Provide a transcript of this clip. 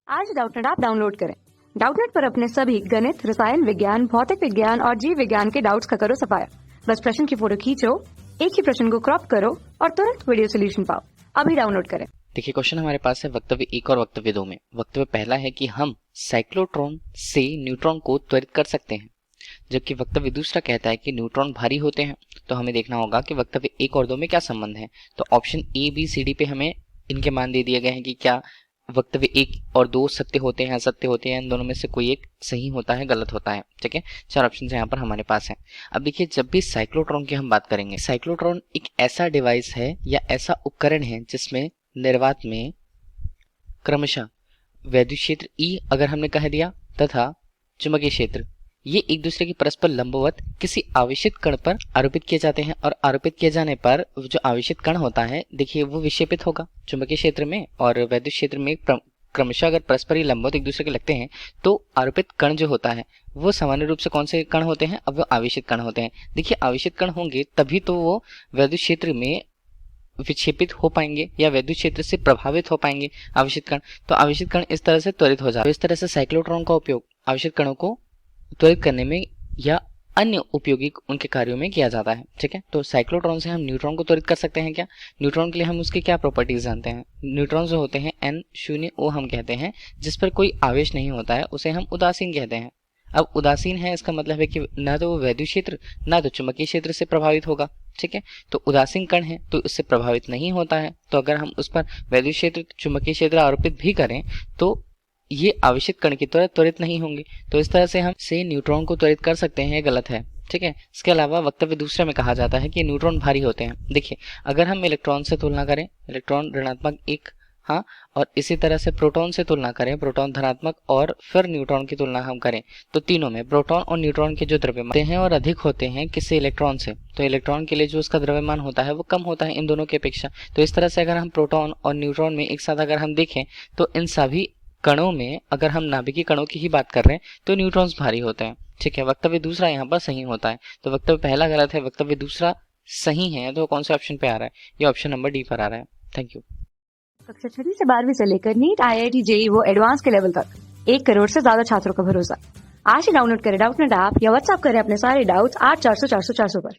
आज Doubtnut app download करें। Doubtnut पर अपने सभी गणित, रसायन विज्ञान, भौतिक विज्ञान और जीव विज्ञान के डाउट्स का करो सफाया। बस प्रश्न की फोटो खींचो, एक ही प्रश्न को क्रॉप करो और तुरंत वीडियो सोल्यूशन पाओ। अभी डाउनलोड करें। देखिए, क्वेश्चन हमारे पास है वक्तव्य 1 और वक्तव्य 2 में। वक्तव्य पहला है कि हम साइक्लोट्रॉन से न्यूट्रॉन को त्वरित कर सकते हैं, जबकि वक्तव्य दूसरा कहता है कि न्यूट्रॉन भारी होते हैं। तो हमें देखना होगा कि वक्तव्य 1 और 2 में क्या संबंध है। तो option A, B, C, D पे हमें इनके मान दे दिए गए हैं कि क्या वक्तव्य 1 और 2 सत्य होते हैं, असत्य होते हैं, इन दोनों में से कोई एक सही होता है, गलत होता है। ठीक है, 4 ऑप्शन यहाँ पर हमारे पास है। अब देखिए, जब भी साइक्लोट्रॉन की हम बात करेंगे, साइक्लोट्रॉन एक ऐसा डिवाइस है या ऐसा उपकरण है जिसमें निर्वात में क्रमशः वैद्युत क्षेत्र E अगर हमने कह दिया तथा चुंबकीय क्षेत्र, ये एक दूसरे के परस्पर लंबवत किसी आवेशित कण पर आरोपित किए जाते हैं। और आरोपित किए जाने पर जो आवेशित कण होता है, देखिए, वो विक्षेपित होगा चुंबकीय क्षेत्र में और वैद्युत क्षेत्र में। क्रमशः अगर परस्पर ही लंबवत एक दूसरे के लगते हैं तो आरोपित कण जो होता है वो सामान्य रूप से कौन से कण होते हैं? अब वो आवेशित कण होते हैं। देखिए, आवेशित कण होंगे तभी तो वो वैद्युत क्षेत्र में विक्षेपित हो पाएंगे या वैद्युत क्षेत्र से प्रभावित हो पाएंगे आवेशित कण। तो आवेशित कण इस तरह से त्वरित हो जाते हैं। इस तरह से साइक्लोट्रॉन का उपयोग आवेशित कणों को त्वरित करने में या अन्य उपयोगी उनके कार्यों में किया जाता है। ठीक है, तो साइक्लोट्रॉन से हम न्यूट्रॉन को त्वरित कर सकते हैं क्या? न्यूट्रॉन के लिए हम उसकी क्या प्रॉपर्टीज जानते हैं? न्यूट्रॉन जो होते हैं N0 हम कहते हैं, जिस पर कोई आवेश नहीं होता है उसे हम उदासीन कहते हैं। अब उदासीन है, इसका मतलब है कि ना तो वो वैद्युत क्षेत्र ना तो चुंबकीय क्षेत्र से प्रभावित होगा। ठीक है, तो उदासीन कण है तो इससे प्रभावित नहीं होता है। तो अगर हम उस पर वैद्युत क्षेत्र, चुंबकीय क्षेत्र आरोपित भी करें तो ये आवेशित कण की तरह त्वरित नहीं होंगे। तो इस तरह से हम से न्यूट्रॉन को त्वरित कर सकते हैं, गलत है। ठीक है, इसके अलावा वक्तव्य दूसरे में कहा जाता है कि न्यूट्रॉन भारी होते हैं। देखिए, अगर हम इलेक्ट्रॉन से तुलना करें, इलेक्ट्रॉन ऋणात्मक 1, हाँ, और इसी तरह से प्रोटॉन से तुलना करें, प्रोटॉन धनात्मक, और फिर न्यूट्रॉन की तुलना हम करें तो तीनों में प्रोटॉन और न्यूट्रॉन के जो द्रव्यमान हैं और अधिक होते हैं किसी इलेक्ट्रॉन से, तो इलेक्ट्रॉन के लिए जो उसका द्रव्यमान होता है वो कम होता है इन दोनों की अपेक्षा। तो इस तरह से अगर हम प्रोटॉन और न्यूट्रॉन में एक साथ अगर हम देखें तो इन सभी कणों में अगर हम नाभिकीय कणों की ही बात कर रहे हैं तो न्यूट्रॉन्स भारी होते हैं। ठीक है, वक्तव्य दूसरा यहाँ पर सही होता है। तो वक्तव्य पहला गलत है, वक्तव्य दूसरा सही है। तो कौन से ऑप्शन पे आ रहा है? ये ऑप्शन नंबर डी पर आ रहा है। Thank you. कक्षा 6 से 12वीं से लेकर नीट, IIT, JEE वो एडवांस के लेवल तक 1 करोड़ से ज्यादा छात्रों का भरोसा। आज ही डाउनलोड करें डाउटनेट ऐप या व्हाट्सएप करें अपने सारे डाउट्स 8400 400 400 पर।